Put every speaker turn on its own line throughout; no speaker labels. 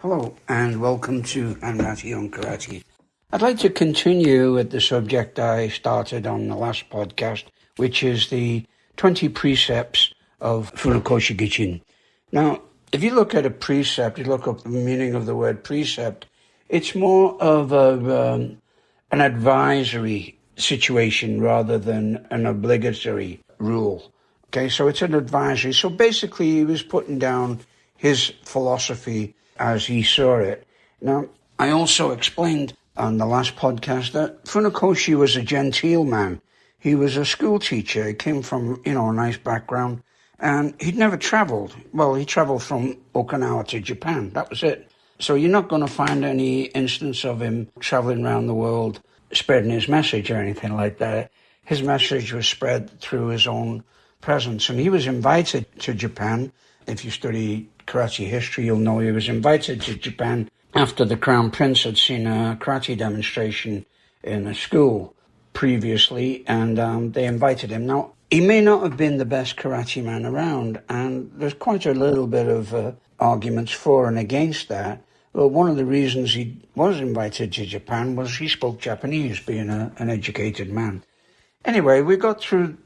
Hello and welcome to Hanratty on Karate. I'd like to continue with the subject I started on the last podcast, which is the 20 precepts of Funakoshi Gichin. Now, if you look at a precept, you look up the meaning of the word precept, it's more of an advisory situation rather than an obligatory rule. Okay, so it's an advisory. So basically he was putting down his philosophy as he saw it. Now, I also explained on the last podcast that Funakoshi was a genteel man. He was a school teacher. He came from, a nice background, and he'd never traveled. Well, he traveled from Okinawa to Japan. That was it. So you're not going to find any instance of him traveling around the world spreading his message or anything like that. His message was spread through his own presence, and he was invited to Japan. If you study karate history, you'll know he was invited to Japan after the Crown Prince had seen a karate demonstration in a school previously, and they invited him. Now, he may not have been the best karate man around, and there's quite a little bit of arguments for and against that. But one of the reasons he was invited to Japan was he spoke Japanese, being an educated man. Anyway, we got through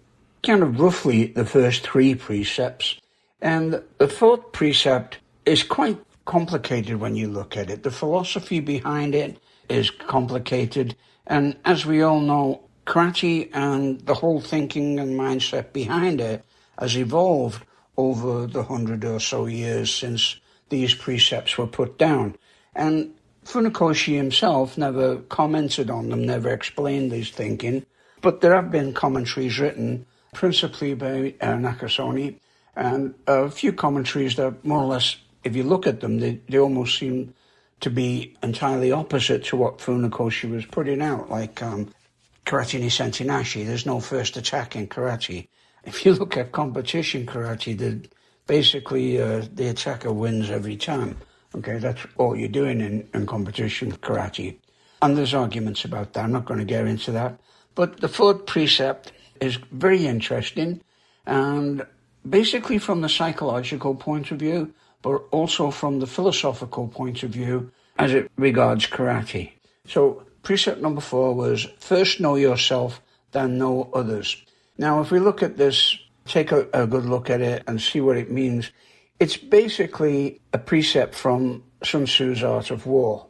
kind of roughly the first three precepts. And the fourth precept is quite complicated when you look at it. The philosophy behind it is complicated. And as we all know, karate and the whole thinking and mindset behind it has evolved over the 100 or so years since these precepts were put down. And Funakoshi himself never commented on them, never explained his thinking. But there have been commentaries written, principally by Nakasone, and a few commentaries that more or less, if you look at them, they almost seem to be entirely opposite to what Funakoshi was putting out, like Karate ni Sentinashi, there's no first attack in karate. If you look at competition karate, basically the attacker wins every time. Okay, that's all you're doing in competition karate. And there's arguments about that. I'm not going to get into that. But the fourth precept is very interesting, and basically from the psychological point of view, but also from the philosophical point of view as it regards karate. So precept number 4 was, first know yourself, then know others. Now, if we look at this, take a good look at it and see what it means, it's basically a precept from Sun Tzu's Art of War.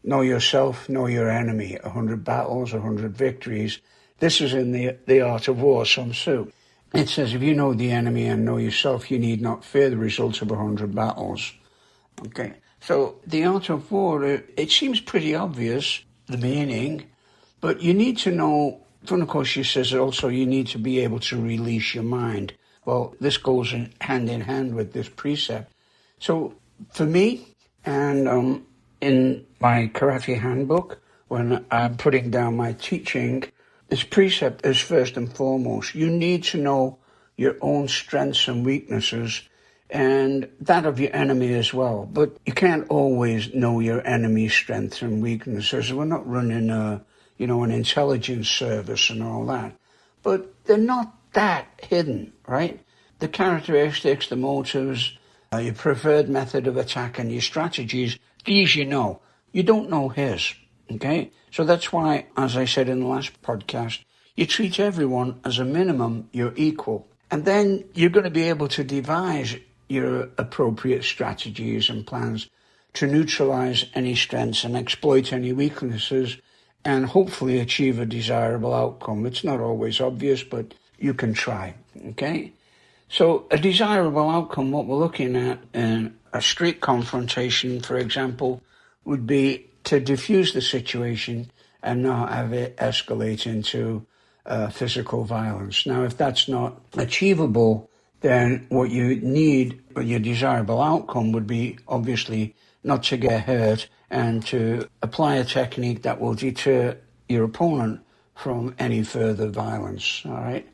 Know yourself, know your enemy, 100 battles, 100 victories. This is in the Art of War, Sun Tzu. It says, if you know the enemy and know yourself, you need not fear the results of 100 battles. Okay, so the Art of War, it seems pretty obvious, the meaning, but you need to know, Funakoshi says also you need to be able to release your mind. Well, this goes hand in hand with this precept. So for me, and in my karate handbook, when I'm putting down my teaching, this precept is first and foremost. You need to know your own strengths and weaknesses and that of your enemy as well. But you can't always know your enemy's strengths and weaknesses. We're not running an intelligence service and all that. But they're not that hidden, right? The characteristics, the motives, your preferred method of attack and your strategies, these you know. You don't know his. Okay, so that's why, as I said in the last podcast, you treat everyone as a minimum, you're equal. And then you're going to be able to devise your appropriate strategies and plans to neutralize any strengths and exploit any weaknesses and hopefully achieve a desirable outcome. It's not always obvious, but you can try, okay? So a desirable outcome, what we're looking at in a street confrontation, for example, would be to diffuse the situation and not have it escalate into physical violence. Now, if that's not achievable, then what you need, your desirable outcome would be obviously not to get hurt and to apply a technique that will deter your opponent from any further violence, all right?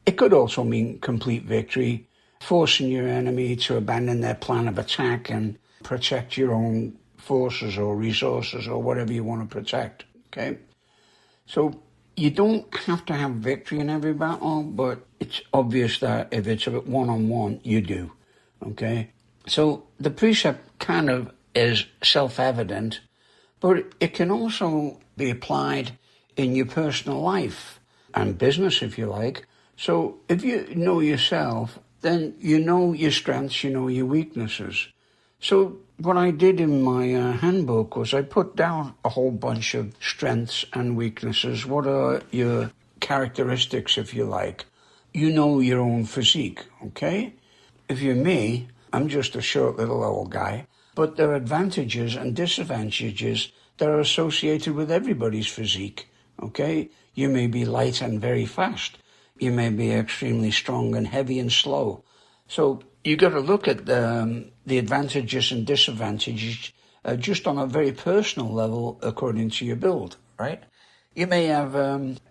It could also mean complete victory, forcing your enemy to abandon their plan of attack and protect your own forces or resources or whatever you want to protect, okay? So you don't have to have victory in every battle, but it's obvious that if it's a one-on-one, you do, okay? So the precept kind of is self-evident, but it can also be applied in your personal life and business, if you like. So if you know yourself, then you know your strengths, you know your weaknesses. So what I did in my handbook was I put down a whole bunch of strengths and weaknesses. What are your characteristics, if you like? You know your own physique, okay? If you're me, I'm just a short little old guy, but there are advantages and disadvantages that are associated with everybody's physique, okay? You may be light and very fast. You may be extremely strong and heavy and slow. So you got to look at the advantages and disadvantages just on a very personal level according to your build, right? You may have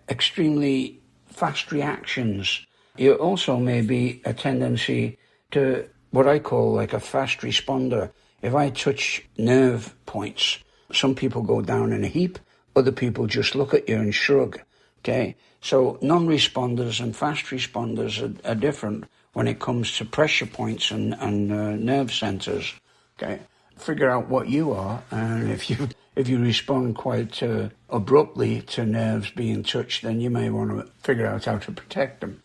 extremely fast reactions. You also may be a tendency to what I call like a fast responder. If I touch nerve points, some people go down in a heap, other people just look at you and shrug, okay? So non-responders and fast responders are different when it comes to pressure points and nerve centers, okay? Figure out what you are, and if you respond quite abruptly to nerves being touched, then you may want to figure out how to protect them.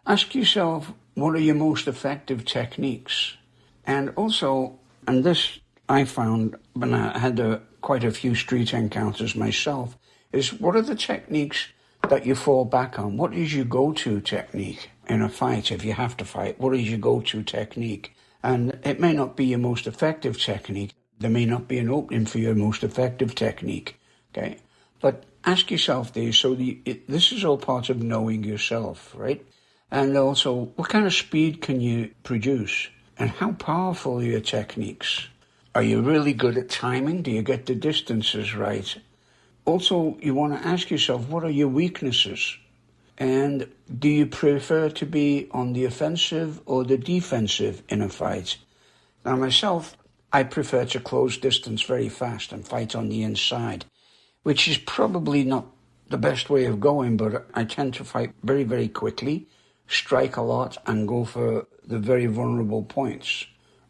Ask yourself, what are your most effective techniques? And also, and this I found when I had quite a few street encounters myself, is what are the techniques that you fall back on? What is your go-to technique in a fight if you have to fight? What is your go-to technique? And it may not be your most effective technique. There may not be an opening for your most effective technique, okay? But ask yourself these. So this is all part of knowing yourself, right? And also, what kind of speed can you produce? And how powerful are your techniques? Are you really good at timing? Do you get the distances right? Also, you want to ask yourself, what are your weaknesses? And do you prefer to be on the offensive or the defensive in a fight? Now, myself, I prefer to close distance very fast and fight on the inside, which is probably not the best way of going, but I tend to fight very, very quickly, strike a lot, and go for the very vulnerable points,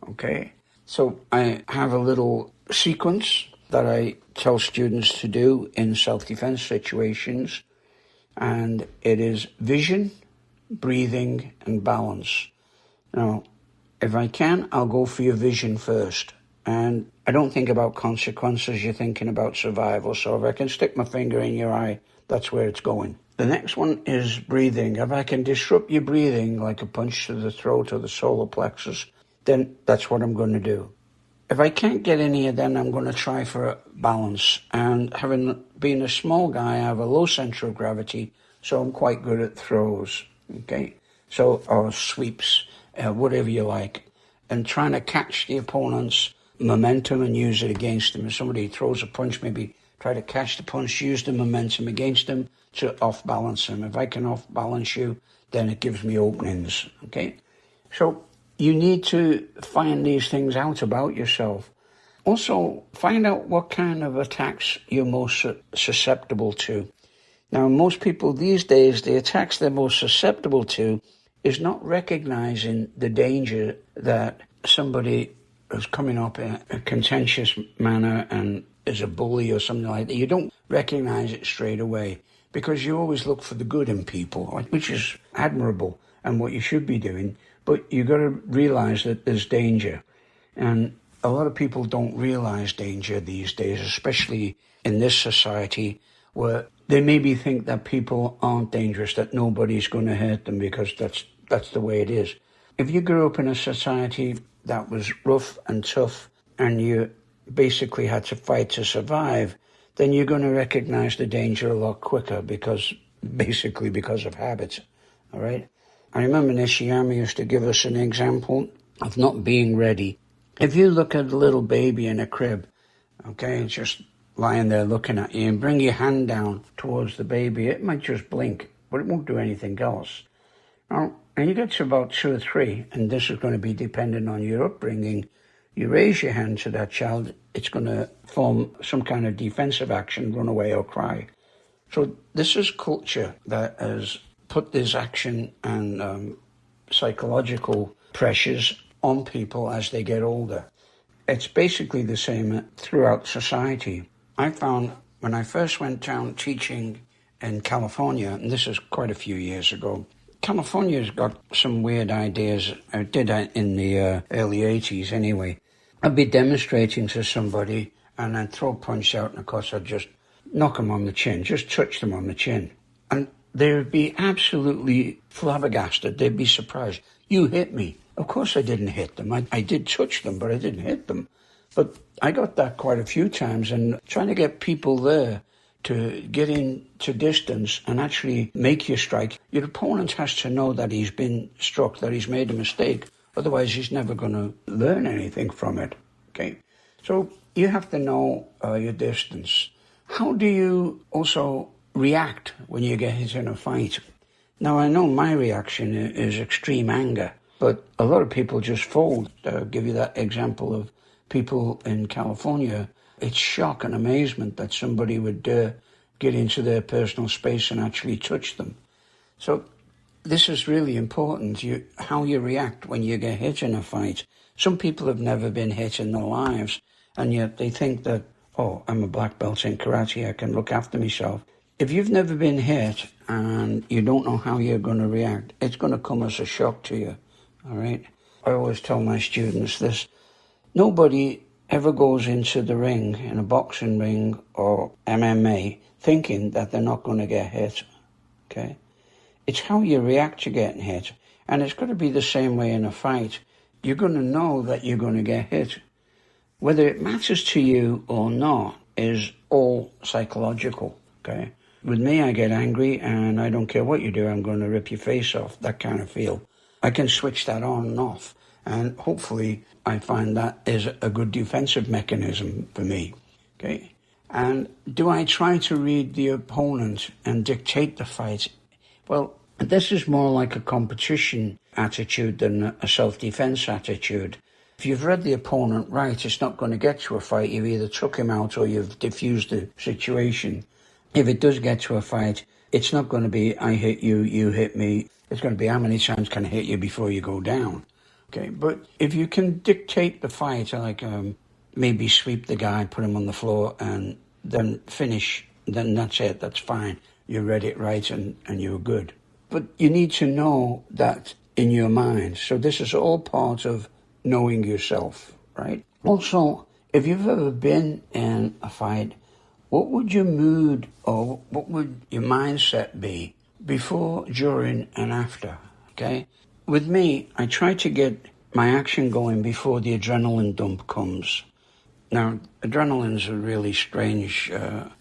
okay? So I have a little sequence that I tell students to do in self-defense situations, and it is vision, breathing, and balance. Now, if I can, I'll go for your vision first. And I don't think about consequences, you're thinking about survival. So if I can stick my finger in your eye, that's where it's going. The next one is breathing. If I can disrupt your breathing like a punch to the throat or the solar plexus, then that's what I'm going to do. If I can't get in here, then I'm going to try for balance. And having been a small guy, I have a low center of gravity, so I'm quite good at throws, okay? So, or sweeps, whatever you like. And trying to catch the opponent's momentum and use it against them. If somebody throws a punch, maybe try to catch the punch, use the momentum against them to off-balance them. If I can off-balance you, then it gives me openings, okay? So you need to find these things out about yourself. Also, find out what kind of attacks you're most susceptible to. Now, most people these days, the attacks they're most susceptible to is not recognizing the danger that somebody is coming up in a contentious manner and is a bully or something like that. You don't recognize it straight away because you always look for the good in people, which is admirable and what you should be doing. But you got to realize that there's danger. And a lot of people don't realize danger these days, especially in this society where they maybe think that people aren't dangerous, that nobody's going to hurt them because that's the way it is. If you grew up in a society that was rough and tough and you basically had to fight to survive, then you're going to recognize the danger a lot quicker because of habit, all right? I remember Nishiyama used to give us an example of not being ready. If you look at a little baby in a crib, okay, just lying there looking at you, and bring your hand down towards the baby, it might just blink, but it won't do anything else. Now, and you get to about 2 or 3, and this is going to be dependent on your upbringing. You raise your hand to that child, it's going to form some kind of defensive action, run away or cry. So this is culture that has put this action and psychological pressures on people as they get older. it's basically the same throughout society. I found when I first went down teaching in California, and this is quite a few years ago, California's got some weird ideas. I did that in the early 80s anyway. I'd be demonstrating to somebody and I'd throw a punch out, and of course I'd just knock them on the chin, just touch them on the chin. And they would be absolutely flabbergasted. They'd be surprised. You hit me. Of course I didn't hit them. I did touch them, but I didn't hit them. But I got that quite a few times, and trying to get people there to get into distance and actually make you strike. Your opponent has to know that he's been struck, that he's made a mistake. Otherwise, he's never going to learn anything from it. Okay? So you have to know your distance. How do you also react when you get hit in a fight? Now, I know my reaction is extreme anger, but a lot of people just fold. I'll give you that example of people in California. It's shock and amazement that somebody would dare get into their personal space and actually touch them. So this is really important, how you react when you get hit in a fight. Some people have never been hit in their lives, and yet they think that, oh, I'm a black belt in karate, I can look after myself. If you've never been hit and you don't know how you're going to react, it's going to come as a shock to you, all right? I always tell my students this. Nobody ever goes into the ring, in a boxing ring or MMA, thinking that they're not going to get hit, okay? It's how you react to getting hit. And it's going to be the same way in a fight. You're going to know that you're going to get hit. Whether it matters to you or not is all psychological, okay? With me, I get angry and I don't care what you do, I'm going to rip your face off, that kind of feel. I can switch that on and off. And hopefully I find that is a good defensive mechanism for me, okay? And do I try to read the opponent and dictate the fight? Well, this is more like a competition attitude than a self-defense attitude. If you've read the opponent right, it's not going to get to a fight. You've either took him out or you've diffused the situation. If it does get to a fight, it's not going to be, I hit you, you hit me. It's going to be, how many times can I hit you before you go down? Okay, but if you can dictate the fight, like maybe sweep the guy, put him on the floor, and then finish, then that's it, that's fine. You read it right and you're good. But you need to know that in your mind. So this is all part of knowing yourself, right? Also, if you've ever been in a fight, what would your mood or what would your mindset be before, during, and after, okay? With me, I try to get my action going before the adrenaline dump comes. Now, adrenaline's a really strange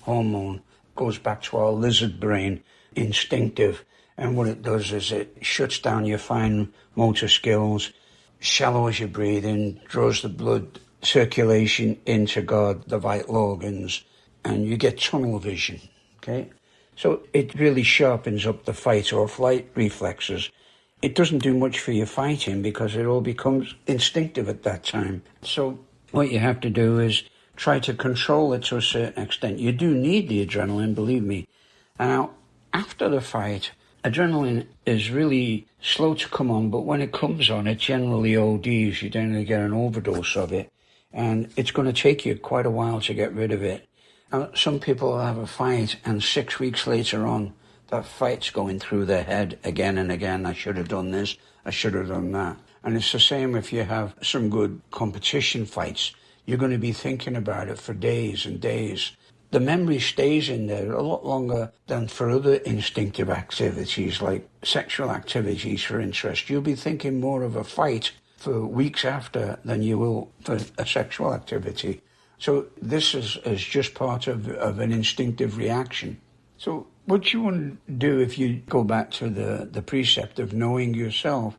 hormone. It goes back to our lizard brain, instinctive. And what it does is it shuts down your fine motor skills, shallows your breathing, draws the blood circulation into the vital organs, and you get tunnel vision, okay? So it really sharpens up the fight or flight reflexes. It doesn't do much for your fighting because it all becomes instinctive at that time. So what you have to do is try to control it to a certain extent. You do need the adrenaline, believe me. And now, after the fight, adrenaline is really slow to come on, but when it comes on, it generally ODs. You generally get an overdose of it. And it's going to take you quite a while to get rid of it. Now, some people will have a fight, and 6 weeks later on, that fight's going through their head again and again. I should have done this, I should have done that. And it's the same if you have some good competition fights. You're going to be thinking about it for days and days. The memory stays in there a lot longer than for other instinctive activities like sexual activities, for interest. You'll be thinking more of a fight for weeks after than you will for a sexual activity. So this is just part of an instinctive reaction. So what you want to do, if you go back to the precept of knowing yourself,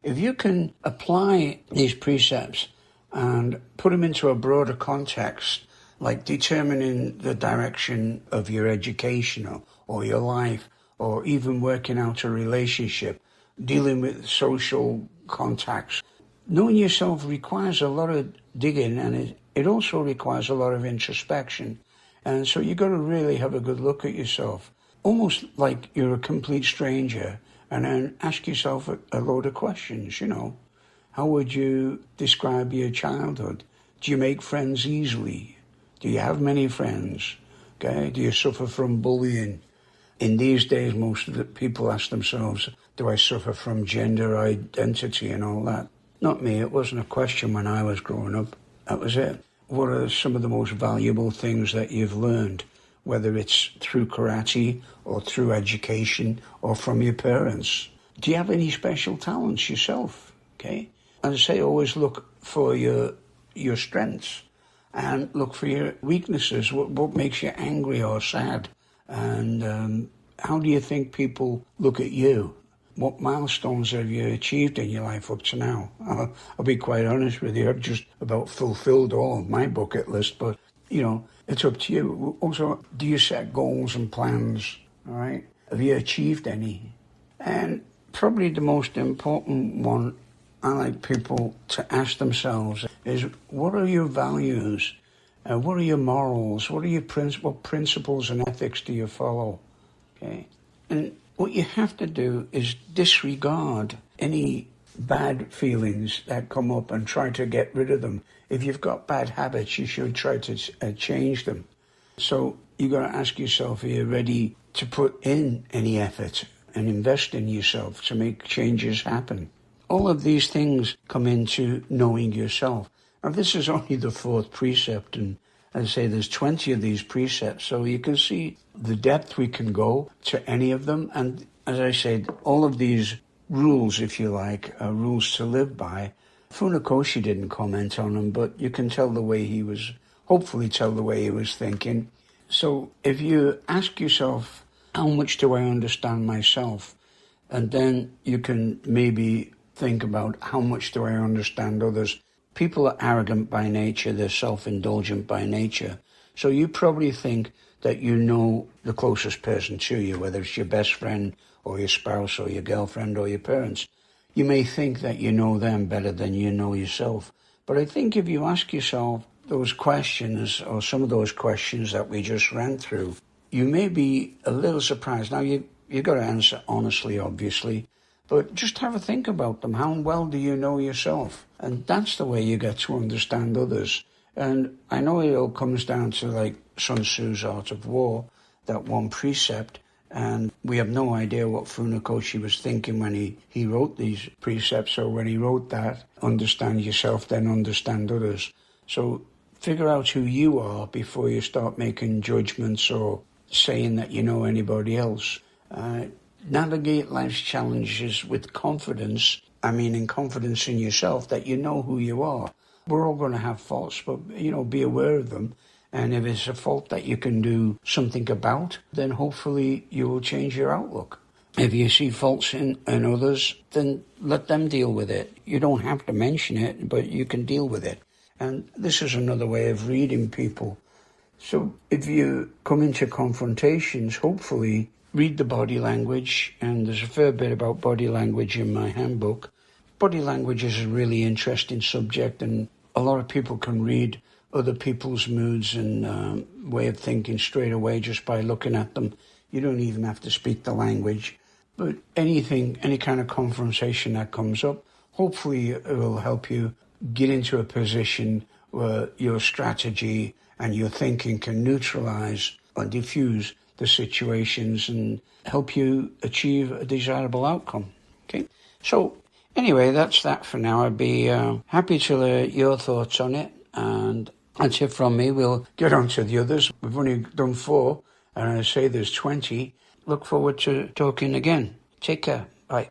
if you can apply these precepts and put them into a broader context, like determining the direction of your education or your life, or even working out a relationship, dealing with social contacts. Knowing yourself requires a lot of digging, and it also requires a lot of introspection. And so you've got to really have a good look at yourself, almost like you're a complete stranger, and then ask yourself a load of questions, you know. How would you describe your childhood? Do you make friends easily? Do you have many friends? Okay. Do you suffer from bullying? In these days, most of the people ask themselves, do I suffer from gender identity and all that? Not me. It wasn't a question when I was growing up. That was it. What are some of the most valuable things that you've learned, whether it's through karate or through education or from your parents? Do you have any special talents yourself? Okay. And I say always look for your strengths and look for your weaknesses. What makes you angry or sad? And how do you think people look at you? What milestones have you achieved in your life up to now? I'll be quite honest with you. I've just about fulfilled all of my bucket list, but, it's up to you. Also, do you set goals and plans, all right? Have you achieved any? And probably the most important one I like people to ask themselves is, what are your values? What are your morals? What principles and ethics do you follow? Okay, and what you have to do is disregard any bad feelings that come up and try to get rid of them. If you've got bad habits, you should try to change them. So you got to ask yourself, are you ready to put in any effort and invest in yourself to make changes happen? All of these things come into knowing yourself. Now, this is only the 4th precept, and as I say, there's 20 of these precepts, so you can see the depth we can go to any of them. And as I said, all of these rules, if you like, are rules to live by. Funakoshi didn't comment on them, but you can tell hopefully tell the way he was thinking. So if you ask yourself, how much do I understand myself? And then you can maybe think about, how much do I understand others? People are arrogant by nature, they're self-indulgent by nature. So you probably think that you know the closest person to you, whether it's your best friend or your spouse or your girlfriend or your parents. You may think that you know them better than you know yourself. But I think if you ask yourself those questions, or some of those questions that we just ran through, you may be a little surprised. Now, you've got to answer honestly, obviously, but just have a think about them. How well do you know yourself? And that's the way you get to understand others. And I know it all comes down to like Sun Tzu's Art of War, that one precept, and we have no idea what Funakoshi was thinking when he wrote these precepts, or when he wrote that, understand yourself, then understand others. So figure out who you are before you start making judgments or saying that you know anybody else. Navigate life's challenges with confidence. In confidence in yourself, that you know who you are. We're all going to have faults, but, be aware of them. And if it's a fault that you can do something about, then hopefully you will change your outlook. If you see faults in others, then let them deal with it. You don't have to mention it, but you can deal with it. And this is another way of reading people. So if you come into confrontations, hopefully read the body language, and there's a fair bit about body language in my handbook. Body language is a really interesting subject, and a lot of people can read other people's moods and way of thinking straight away just by looking at them. You don't even have to speak the language. But any kind of confrontation that comes up, hopefully it will help you get into a position where your strategy and your thinking can neutralize or diffuse the situations and help you achieve a desirable outcome. Okay, so anyway, that's that for now. I'd be happy to hear your thoughts on it, and that's it from me. We'll get on to the others. We've only done 4, and I say there's 20. Look forward to talking again. Take care. Bye.